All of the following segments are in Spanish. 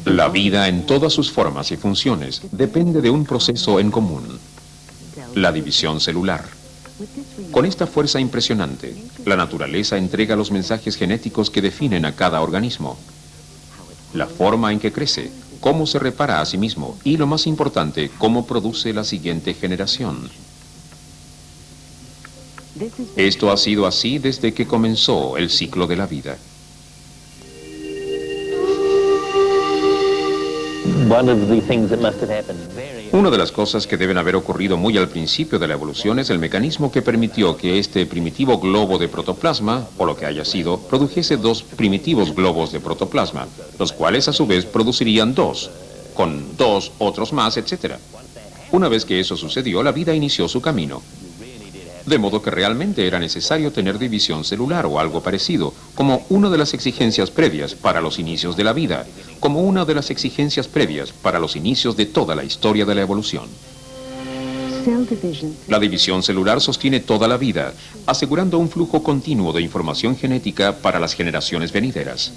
La vida en todas sus formas y funciones depende de un proceso en común, la división celular. Con esta fuerza impresionante, la naturaleza entrega los mensajes genéticos que definen a cada organismo. La forma en que crece, cómo se repara a sí mismo y, lo más importante, cómo produce la siguiente generación. Esto ha sido así desde que comenzó el ciclo de la vida. Una de las cosas que deben haber ocurrido muy al principio de la evolución es el mecanismo que permitió que este primitivo globo de protoplasma, o lo que haya sido, produjese dos primitivos globos de protoplasma, los cuales a su vez producirían dos, con dos otros más, etc. Una vez que eso sucedió, la vida inició su camino. De modo que realmente era necesario tener división celular o algo parecido, como una de las exigencias previas para los inicios de la vida, como una de las exigencias previas para los inicios de toda la historia de la evolución. La división celular sostiene toda la vida, asegurando un flujo continuo de información genética para las generaciones venideras.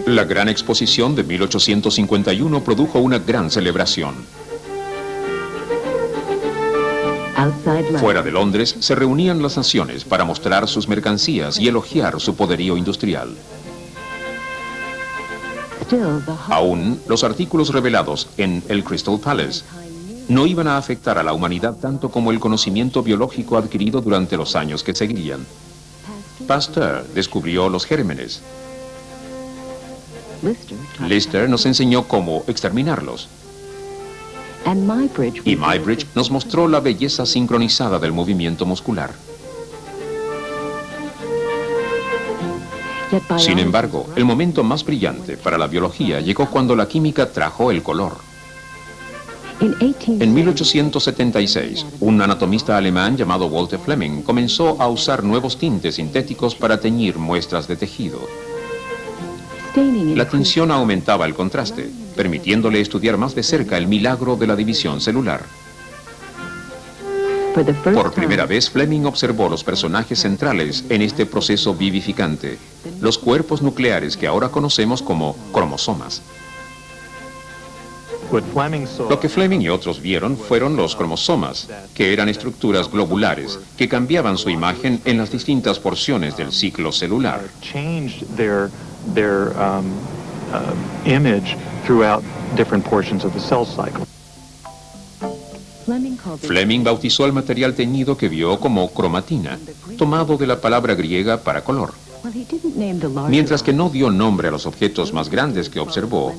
La Gran Exposición de 1851 produjo una gran celebración. Fuera de Londres se reunían las naciones para mostrar sus mercancías y elogiar su poderío industrial. Aún, los artículos revelados en el Crystal Palace no iban a afectar a la humanidad tanto como el conocimiento biológico adquirido durante los años que seguirían. Pasteur descubrió los gérmenes. Lister nos enseñó cómo exterminarlos. Y Muybridge nos mostró la belleza sincronizada del movimiento muscular. Sin embargo, el momento más brillante para la biología llegó cuando la química trajo el color. En 1876, un anatomista alemán llamado Walter Fleming comenzó a usar nuevos tintes sintéticos para teñir muestras de tejido. La tinción aumentaba el contraste, permitiéndole estudiar más de cerca el milagro de la división celular. Por primera vez, Fleming observó los personajes centrales en este proceso vivificante, los cuerpos nucleares que ahora conocemos como cromosomas. Lo que Fleming y otros vieron fueron los cromosomas, que eran estructuras globulares que cambiaban su imagen en las distintas porciones del ciclo celular. Their image throughout different portions of the cell cycle. Fleming bautizó el material teñido que vio como cromatina, tomado de la palabra griega para color. Mientras que no dio nombre a los objetos más grandes que observó,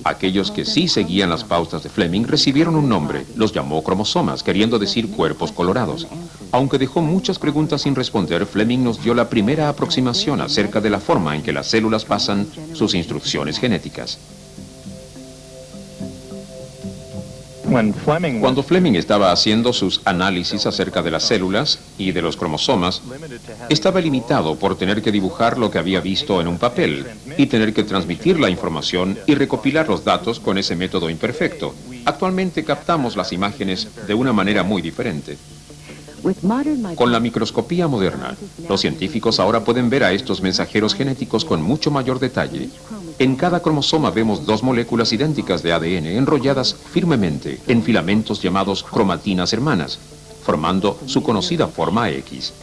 aquellos que sí seguían las pautas de Fleming recibieron un nombre, los llamó cromosomas, queriendo decir cuerpos colorados. Aunque dejó muchas preguntas sin responder, Fleming nos dio la primera aproximación acerca de la forma en que las células pasan sus instrucciones genéticas. Cuando Fleming estaba haciendo sus análisis acerca de las células y de los cromosomas, estaba limitado por tener que dibujar lo que había visto en un papel y tener que transmitir la información y recopilar los datos con ese método imperfecto. Actualmente captamos las imágenes de una manera muy diferente. Con la microscopía moderna, los científicos ahora pueden ver a estos mensajeros genéticos con mucho mayor detalle. En cada cromosoma vemos dos moléculas idénticas de ADN enrolladas firmemente en filamentos llamados cromatinas hermanas, formando su conocida forma X.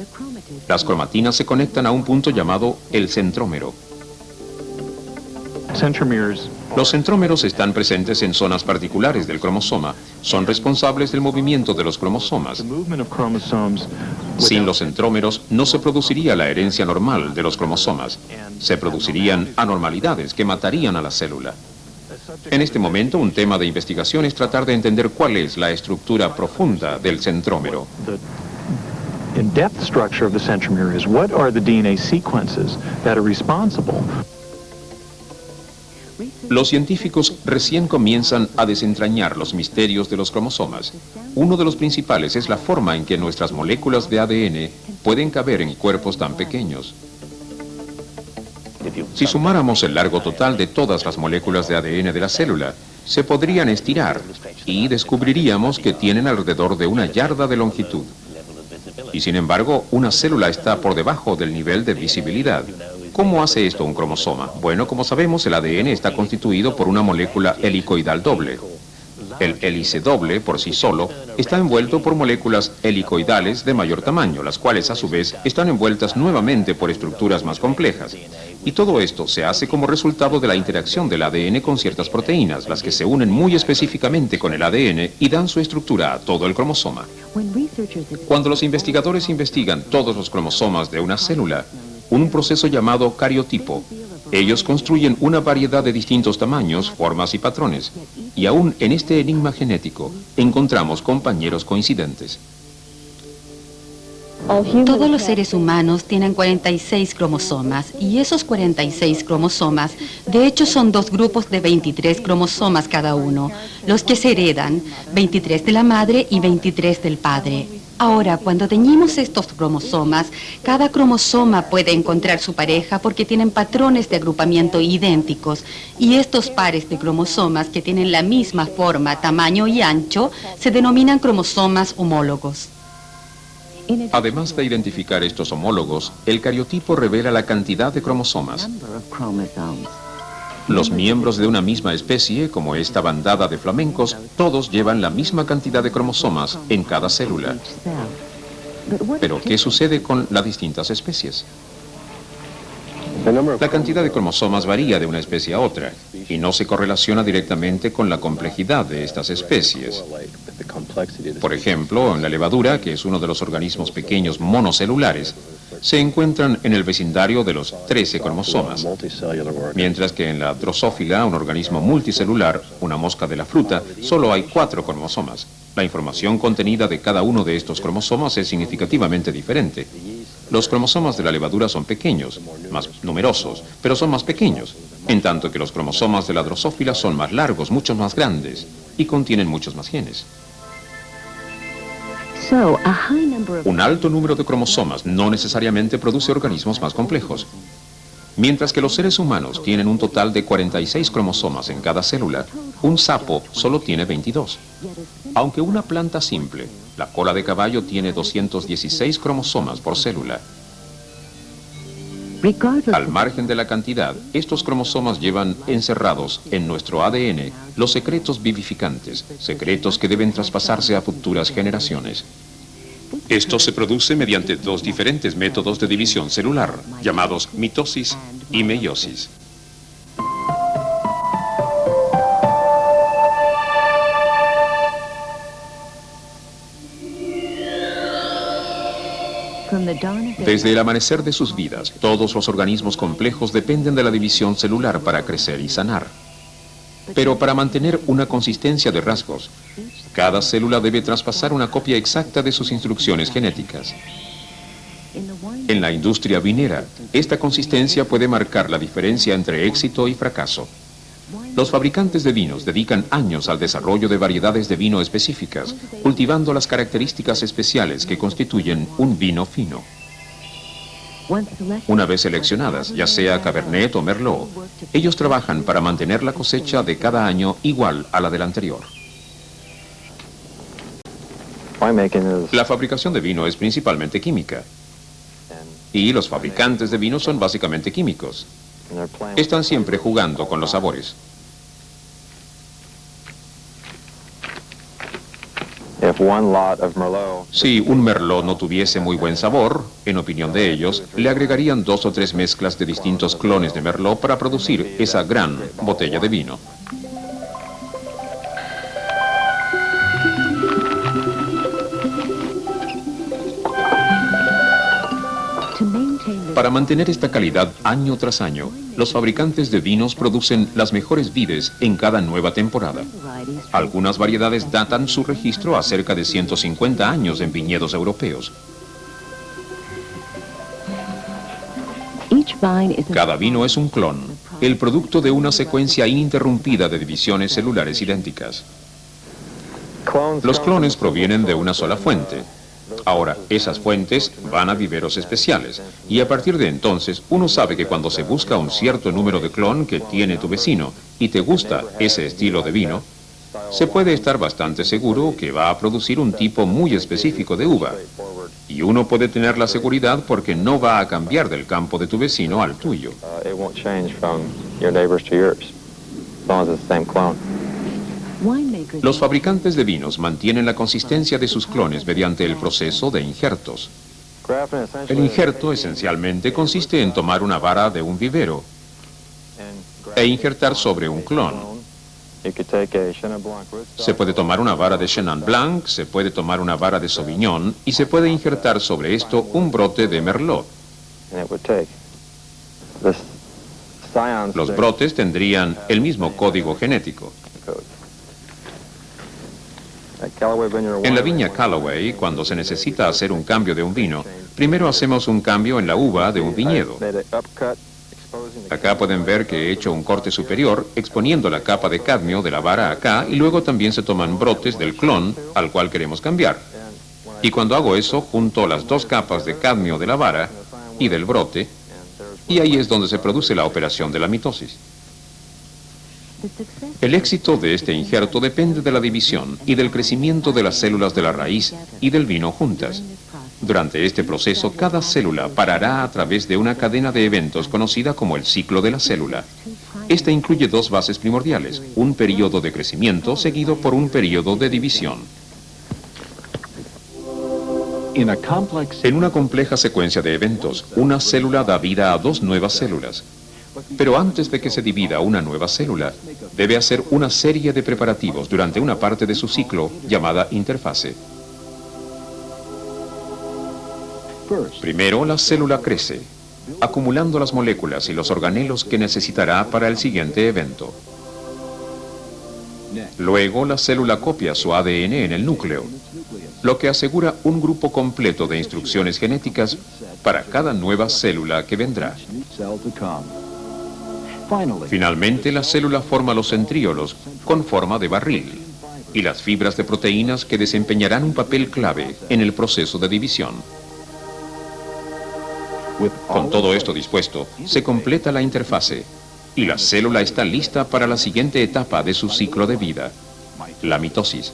Las cromatinas se conectan a un punto llamado el centrómero. Los centrómeros están presentes en zonas particulares del cromosoma. Son responsables del movimiento de los cromosomas. Sin los centrómeros no se produciría la herencia normal de los cromosomas. Se producirían anormalidades que matarían a la célula. En este momento, un tema de investigación es tratar de entender cuál es la estructura profunda del centrómero. In-depth structure of the centromere is what are the DNA sequences that are responsible. Los científicos recién comienzan a desentrañar los misterios de los cromosomas. Uno de los principales es la forma en que nuestras moléculas de ADN pueden caber en cuerpos tan pequeños. Si sumáramos el largo total de todas las moléculas de ADN de la célula, se podrían estirar y descubriríamos que tienen alrededor de 1 yarda de longitud. Y sin embargo, una célula está por debajo del nivel de visibilidad. ¿Cómo hace esto un cromosoma? Bueno, como sabemos, el ADN está constituido por una molécula helicoidal doble. El hélice doble, por sí solo, está envuelto por moléculas helicoidales de mayor tamaño, las cuales a su vez están envueltas nuevamente por estructuras más complejas. Y todo esto se hace como resultado de la interacción del ADN con ciertas proteínas, las que se unen muy específicamente con el ADN y dan su estructura a todo el cromosoma. Cuando los investigadores investigan todos los cromosomas de una célula, un proceso llamado cariotipo, ellos construyen una variedad de distintos tamaños, formas y patrones. Y aún en este enigma genético, encontramos compañeros coincidentes. Todos los seres humanos tienen 46 cromosomas y esos 46 cromosomas de hecho son 2 grupos de 23 cromosomas cada uno, los que se heredan, 23 de la madre y 23 del padre. Ahora, cuando teñimos estos cromosomas, cada cromosoma puede encontrar su pareja porque tienen patrones de agrupamiento idénticos y estos pares de cromosomas que tienen la misma forma, tamaño y ancho se denominan cromosomas homólogos. Además de identificar estos homólogos, el cariotipo revela la cantidad de cromosomas. Los miembros de una misma especie, como esta bandada de flamencos, todos llevan la misma cantidad de cromosomas en cada célula. Pero, ¿qué sucede con las distintas especies? La cantidad de cromosomas varía de una especie a otra y no se correlaciona directamente con la complejidad de estas especies. Por ejemplo, en la levadura, que es uno de los organismos pequeños monocelulares, se encuentran en el vecindario de los 13 cromosomas, mientras que en la drosófila, un organismo multicelular, una mosca de la fruta, solo hay 4 cromosomas. La información contenida de cada uno de estos cromosomas es significativamente diferente. Los cromosomas de la levadura son pequeños, más numerosos, pero son más pequeños, en tanto que los cromosomas de la drosófila son más largos, mucho más grandes, y contienen muchos más genes. Un alto número de cromosomas no necesariamente produce organismos más complejos. Mientras que los seres humanos tienen un total de 46 cromosomas en cada célula, un sapo solo tiene 22. Aunque una planta simple, la cola de caballo, tiene 216 cromosomas por célula. Al margen de la cantidad, estos cromosomas llevan encerrados en nuestro ADN los secretos vivificantes, secretos que deben traspasarse a futuras generaciones. Esto se produce mediante 2 diferentes métodos de división celular, llamados mitosis y meiosis. Desde el amanecer de sus vidas, todos los organismos complejos dependen de la división celular para crecer y sanar. Pero para mantener una consistencia de rasgos, cada célula debe traspasar una copia exacta de sus instrucciones genéticas. En la industria vinera, esta consistencia puede marcar la diferencia entre éxito y fracaso. Los fabricantes de vinos dedican años al desarrollo de variedades de vino específicas, cultivando las características especiales que constituyen un vino fino. Una vez seleccionadas, ya sea Cabernet o Merlot, ellos trabajan para mantener la cosecha de cada año igual a la del anterior. La fabricación de vino es principalmente química, y los fabricantes de vino son básicamente químicos. Están siempre jugando con los sabores. Si un Merlot no tuviese muy buen sabor, en opinión de ellos, le agregarían 2 o 3 mezclas de distintos clones de Merlot para producir esa gran botella de vino. Para mantener esta calidad año tras año, los fabricantes de vinos producen las mejores vides en cada nueva temporada. Algunas variedades datan su registro a cerca de 150 años en viñedos europeos. Cada vino es un clon, el producto de una secuencia ininterrumpida de divisiones celulares idénticas. Los clones provienen de una sola fuente, Ahora, esas fuentes van a viveros especiales, y a partir de entonces uno sabe que cuando se busca un cierto número de clon que tiene tu vecino y te gusta ese estilo de vino, se puede estar bastante seguro que va a producir un tipo muy específico de uva. Y uno puede tener la seguridad porque no va a cambiar del campo de tu vecino al tuyo. It won't change from your neighbors to yours, as long as it's the same clone. Los fabricantes de vinos mantienen la consistencia de sus clones mediante el proceso de injertos. El injerto esencialmente consiste en tomar una vara de un vivero e injertar sobre un clon. Se puede tomar una vara de Chenin Blanc, se puede tomar una vara de Sauvignon y se puede injertar sobre esto un brote de Merlot. Los brotes tendrían el mismo código genético. En la viña Callaway, cuando se necesita hacer un cambio de un vino, primero hacemos un cambio en la uva de un viñedo. Acá pueden ver que he hecho un corte superior, exponiendo la capa de cadmio de la vara acá, y luego también se toman brotes del clon al cual queremos cambiar. Y cuando hago eso, junto las dos capas de cadmio de la vara y del brote, y ahí es donde se produce la operación de la mitosis. El éxito de este injerto depende de la división y del crecimiento de las células de la raíz y del vino juntas. Durante este proceso, cada célula parará a través de una cadena de eventos conocida como el ciclo de la célula. Esta incluye dos bases primordiales, un periodo de crecimiento seguido por un periodo de división. En una compleja secuencia de eventos, una célula da vida a dos nuevas células. Pero antes de que se divida una nueva célula, debe hacer una serie de preparativos durante una parte de su ciclo llamada interfase. Primero, la célula crece, acumulando las moléculas y los organelos que necesitará para el siguiente evento. Luego, la célula copia su ADN en el núcleo, lo que asegura un grupo completo de instrucciones genéticas para cada nueva célula que vendrá. Finalmente, la célula forma los centríolos con forma de barril y las fibras de proteínas que desempeñarán un papel clave en el proceso de división. Con todo esto dispuesto, se completa la interfase y la célula está lista para la siguiente etapa de su ciclo de vida, la mitosis.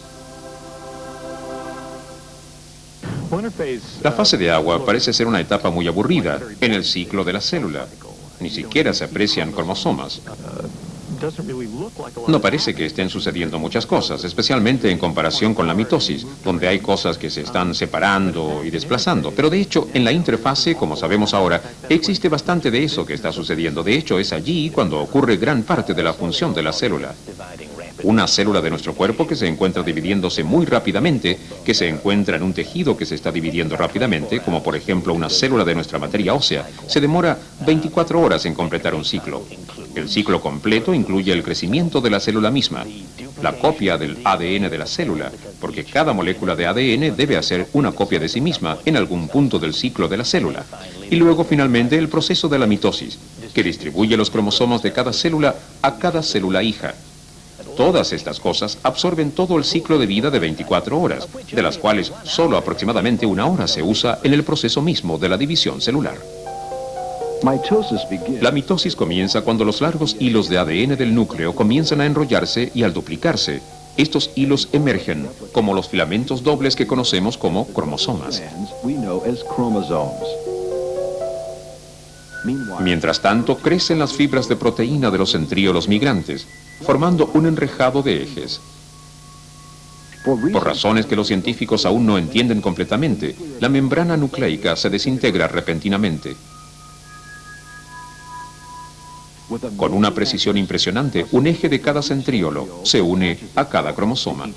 La fase de agua parece ser una etapa muy aburrida en el ciclo de la célula. Ni siquiera se aprecian cromosomas. No parece que estén sucediendo muchas cosas, especialmente en comparación con la mitosis, donde hay cosas que se están separando y desplazando. Pero de hecho, en la interfase, como sabemos ahora, existe bastante de eso que está sucediendo. De hecho, es allí cuando ocurre gran parte de la función de la célula. Una célula de nuestro cuerpo que se encuentra dividiéndose muy rápidamente, que se encuentra en un tejido que se está dividiendo rápidamente, como por ejemplo una célula de nuestra materia ósea, se demora 24 horas en completar un ciclo. El ciclo completo incluye el crecimiento de la célula misma, la copia del ADN de la célula, porque cada molécula de ADN debe hacer una copia de sí misma en algún punto del ciclo de la célula. Y luego finalmente el proceso de la mitosis, que distribuye los cromosomas de cada célula a cada célula hija. Todas estas cosas absorben todo el ciclo de vida de 24 horas, de las cuales solo aproximadamente 1 hora se usa en el proceso mismo de la división celular. La mitosis comienza cuando los largos hilos de ADN del núcleo comienzan a enrollarse y al duplicarse, estos hilos emergen como los filamentos dobles que conocemos como cromosomas. Mientras tanto, crecen las fibras de proteína de los centríolos migrantes, formando un enrejado de ejes. Por razones que los científicos aún no entienden completamente, la membrana nucleica se desintegra repentinamente. Con una precisión impresionante, un eje de cada centríolo se une a cada cromosoma.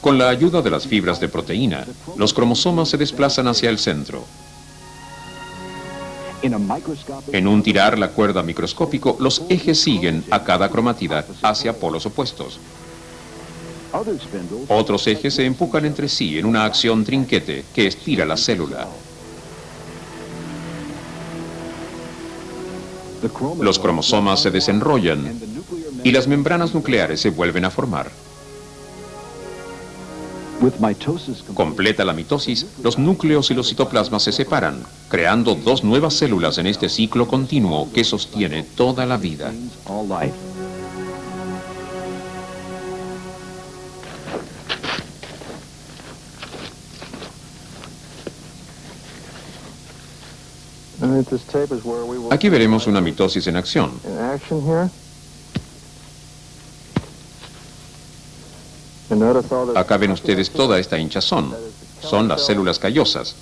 Con la ayuda de las fibras de proteína, los cromosomas se desplazan hacia el centro. En un tirar la cuerda microscópico, los ejes siguen a cada cromatida hacia polos opuestos. Otros ejes se empujan entre sí en una acción trinquete que estira la célula. Los cromosomas se desenrollan y las membranas nucleares se vuelven a formar. Completa la mitosis, los núcleos y los citoplasmas se separan, creando dos nuevas células en este ciclo continuo que sostiene toda la vida. Aquí veremos una mitosis en acción. Acá ven ustedes toda esta hinchazón. Son las células callosas.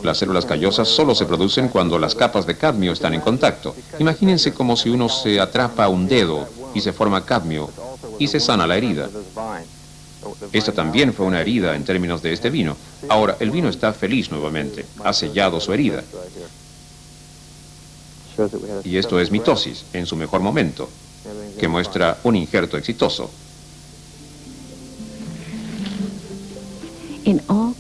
Las células callosas solo se producen cuando las capas de cadmio están en contacto. Imagínense como si uno se atrapa un dedo y se forma cadmio y se sana la herida. Esta también fue una herida en términos de este vino. Ahora, el vino está feliz nuevamente. Ha sellado su herida. Y esto es mitosis, en su mejor momento, que muestra un injerto exitoso.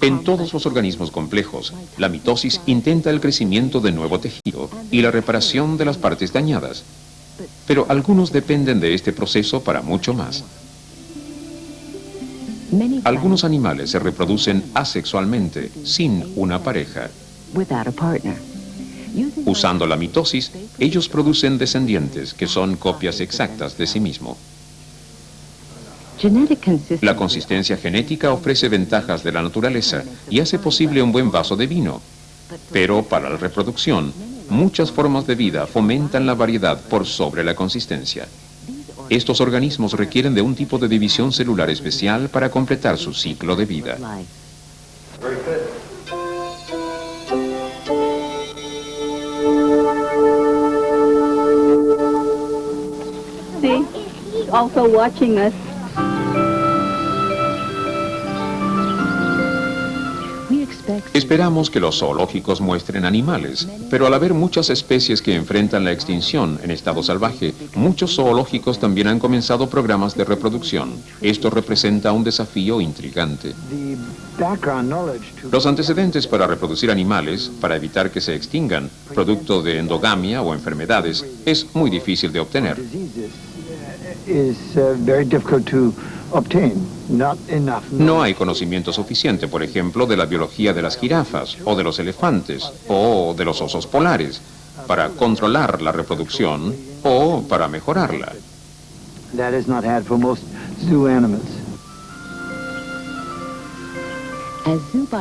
En todos los organismos complejos, la mitosis intenta el crecimiento de nuevo tejido y la reparación de las partes dañadas. Pero algunos dependen de este proceso para mucho más. Algunos animales se reproducen asexualmente, sin una pareja. Usando la mitosis, ellos producen descendientes que son copias exactas de sí mismo. La consistencia genética ofrece ventajas de la naturaleza y hace posible un buen vaso de vino. Pero para la reproducción, muchas formas de vida fomentan la variedad por sobre la consistencia. Estos organismos requieren de un tipo de división celular especial para completar su ciclo de vida. See, also watching us. Esperamos que los zoológicos muestren animales, pero al haber muchas especies que enfrentan la extinción en estado salvaje, muchos zoológicos también han comenzado programas de reproducción. Esto representa un desafío intrigante. Los antecedentes para reproducir animales, para evitar que se extingan, producto de endogamia o enfermedades, es muy difícil de obtener. No hay conocimiento suficiente, por ejemplo, de la biología de las jirafas, o de los elefantes, o de los osos polares, para controlar la reproducción o para mejorarla.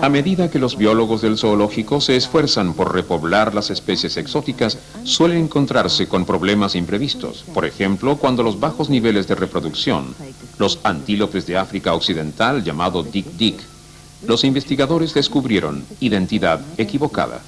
A medida que los biólogos del zoológico se esfuerzan por repoblar las especies exóticas, suelen encontrarse con problemas imprevistos. Por ejemplo, cuando los bajos niveles de reproducción, los antílopes de África Occidental, llamado dik-dik, los investigadores descubrieron identidad equivocada.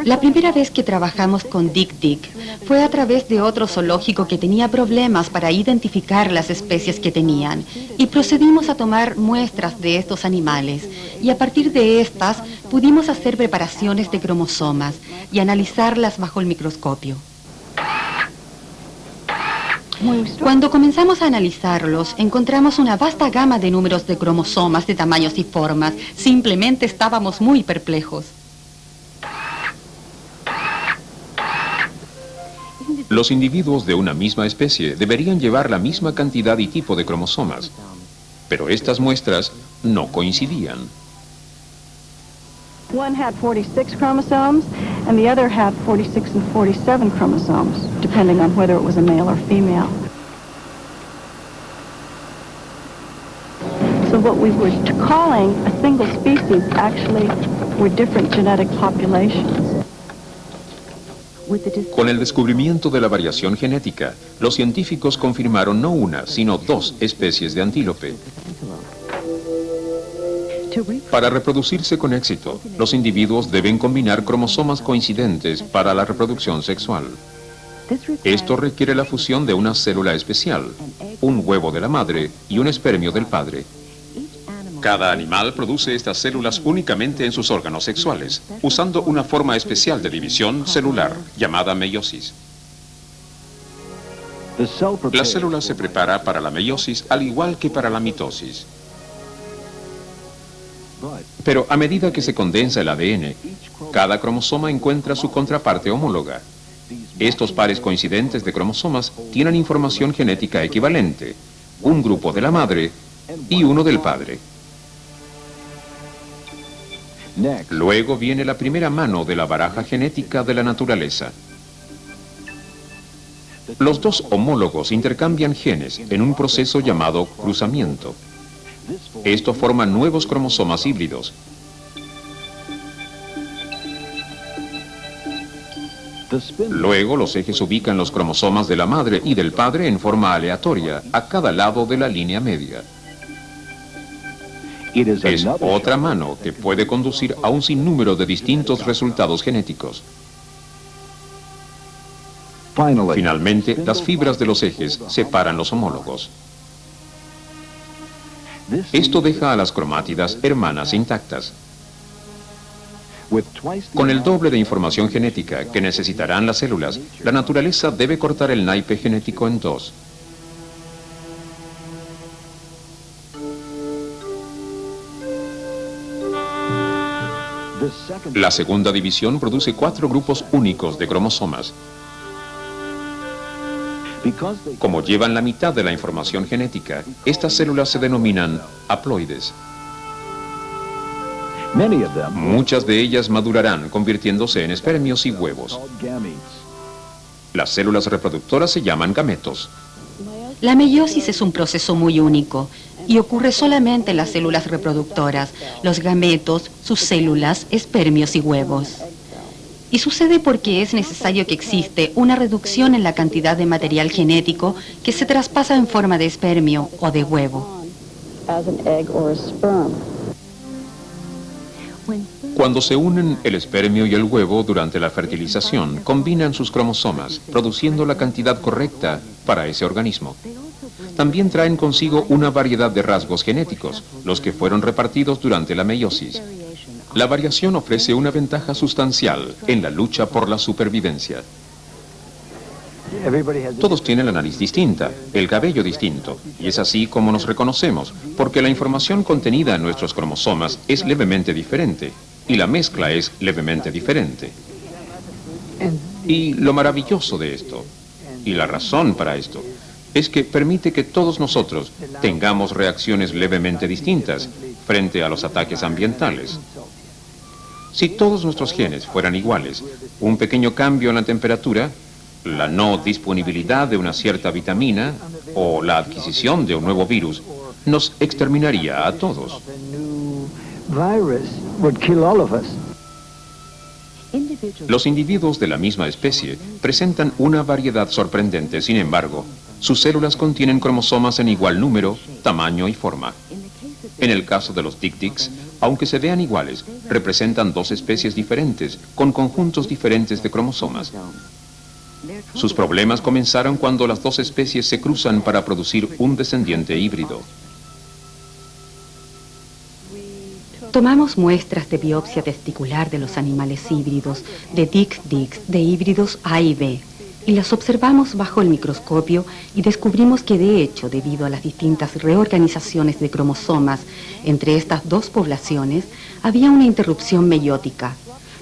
La primera vez que trabajamos con dik-dik fue a través de otro zoológico que tenía problemas para identificar las especies que tenían, y procedimos a tomar muestras de estos animales, y a partir de estas pudimos hacer preparaciones de cromosomas y analizarlas bajo el microscopio. Cuando comenzamos a analizarlos, encontramos una vasta gama de números de cromosomas de tamaños y formas. Simplemente estábamos muy perplejos. Los individuos de una misma especie deberían llevar la misma cantidad y tipo de cromosomas, pero estas muestras no coincidían. One had 46 chromosomes, and the other had 46 and 47 chromosomes, depending on whether it was a male or female. So what we were calling a single species actually were different genetic populations. Con el descubrimiento de la variación genética, los científicos confirmaron no una, sino dos especies de antílope. Para reproducirse con éxito, los individuos deben combinar cromosomas coincidentes para la reproducción sexual. Esto requiere la fusión de una célula especial, un huevo de la madre y un espermio del padre. Cada animal produce estas células únicamente en sus órganos sexuales, usando una forma especial de división celular llamada meiosis. La célula se prepara para la meiosis al igual que para la mitosis. Pero a medida que se condensa el ADN, Cada cromosoma encuentra su contraparte homóloga. Estos pares coincidentes de cromosomas tienen información genética equivalente, un grupo de la madre y uno del padre. Luego viene la primera mano de la baraja genética de la naturaleza. Los dos homólogos intercambian genes en un proceso llamado cruzamiento. Esto forma nuevos cromosomas híbridos. Luego los ejes ubican los cromosomas de la madre y del padre en forma aleatoria a cada lado de la línea media. Es otra mano que puede conducir a un sinnúmero de distintos resultados genéticos. Finalmente, las fibras de los ejes separan los homólogos. Esto deja a las cromátidas hermanas intactas. Con el doble de información genética que necesitarán las células, la naturaleza debe cortar el naipe genético en dos. La segunda división produce 4 grupos únicos de cromosomas. Como llevan la mitad de la información genética, estas células se denominan haploides. Muchas de ellas madurarán convirtiéndose en espermios y huevos. Las células reproductoras se llaman gametos. La meiosis es un proceso muy único y ocurre solamente en las células reproductoras, los gametos, sus células, espermios y huevos. Y sucede porque es necesario que existe una reducción en la cantidad de material genético que se traspasa en forma de espermio o de huevo. Cuando se unen el espermio y el huevo durante la fertilización, combinan sus cromosomas, produciendo la cantidad correcta para ese organismo. También traen consigo una variedad de rasgos genéticos, los que fueron repartidos durante la meiosis. La variación ofrece una ventaja sustancial en la lucha por la supervivencia. Todos tienen la nariz distinta, el cabello distinto, y es así como nos reconocemos, porque la información contenida en nuestros cromosomas es levemente diferente, y la mezcla es levemente diferente. Y lo maravilloso de esto, y la razón para esto, es que permite que todos nosotros tengamos reacciones levemente distintas frente a los ataques ambientales. Si todos nuestros genes fueran iguales, un pequeño cambio en la temperatura, la no disponibilidad de una cierta vitamina o la adquisición de un nuevo virus nos exterminaría a todos. Los individuos de la misma especie presentan una variedad sorprendente, sin embargo, sus células contienen cromosomas en igual número, tamaño y forma. En el caso de los tic-tics, aunque se vean iguales, representan dos especies diferentes, con conjuntos diferentes de cromosomas. Sus problemas comenzaron cuando las dos especies se cruzan para producir un descendiente híbrido. Tomamos muestras de biopsia testicular de los animales híbridos, de tic-tics, de híbridos A y B, y las observamos bajo el microscopio y descubrimos que de hecho, debido a las distintas reorganizaciones de cromosomas entre estas dos poblaciones, había una interrupción meiótica.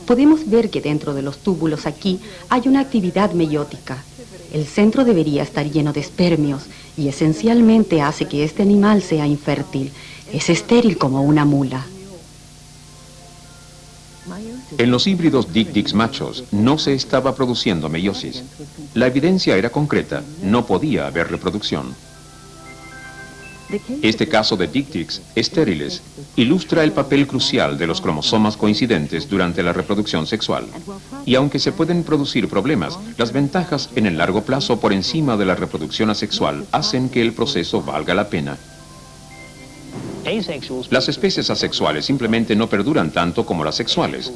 Podemos ver que dentro de los túbulos aquí hay una actividad meiótica. El centro debería estar lleno de espermios y esencialmente hace que este animal sea infértil. Es estéril como una mula. En los híbridos tic-tics machos no se estaba produciendo meiosis. La evidencia era concreta, no podía haber reproducción. Este caso de tic-tics estériles ilustra el papel crucial de los cromosomas coincidentes durante la reproducción sexual. Y aunque se pueden producir problemas, las ventajas en el largo plazo por encima de la reproducción asexual hacen que el proceso valga la pena. Las especies asexuales simplemente no perduran tanto como las sexuales.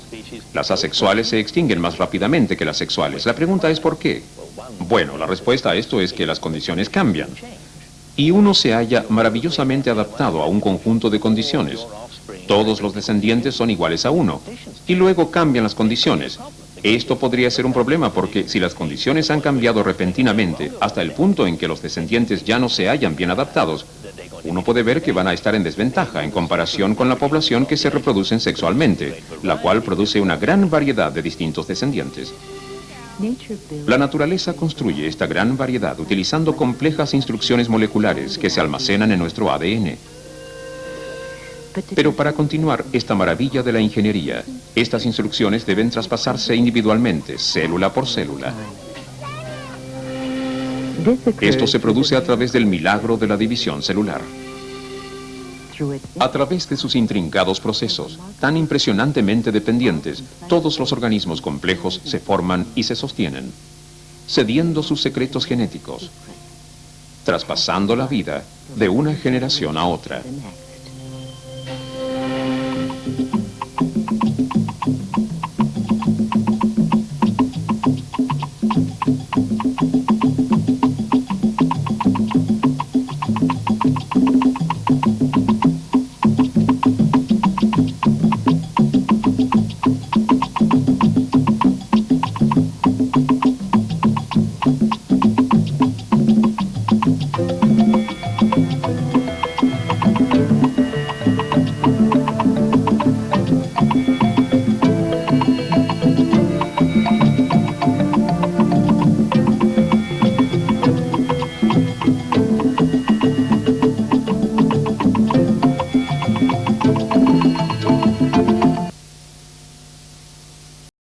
Las asexuales se extinguen más rápidamente que las sexuales. La pregunta es ¿por qué? Bueno, la respuesta a esto es que las condiciones cambian. Y uno se halla maravillosamente adaptado a un conjunto de condiciones. Todos los descendientes son iguales a uno. Y luego cambian las condiciones. Esto podría ser un problema porque si las condiciones han cambiado repentinamente hasta el punto en que los descendientes ya no se hallan bien adaptados, uno puede ver que van a estar en desventaja en comparación con la población que se reproducen sexualmente, la cual produce una gran variedad de distintos descendientes. La naturaleza construye esta gran variedad utilizando complejas instrucciones moleculares que se almacenan en nuestro ADN. Pero para continuar esta maravilla de la ingeniería, estas instrucciones deben traspasarse individualmente, célula por célula. Esto se produce a través del milagro de la división celular. A través de sus intrincados procesos, tan impresionantemente dependientes, todos los organismos complejos se forman y se sostienen, cediendo sus secretos genéticos, traspasando la vida de una generación a otra.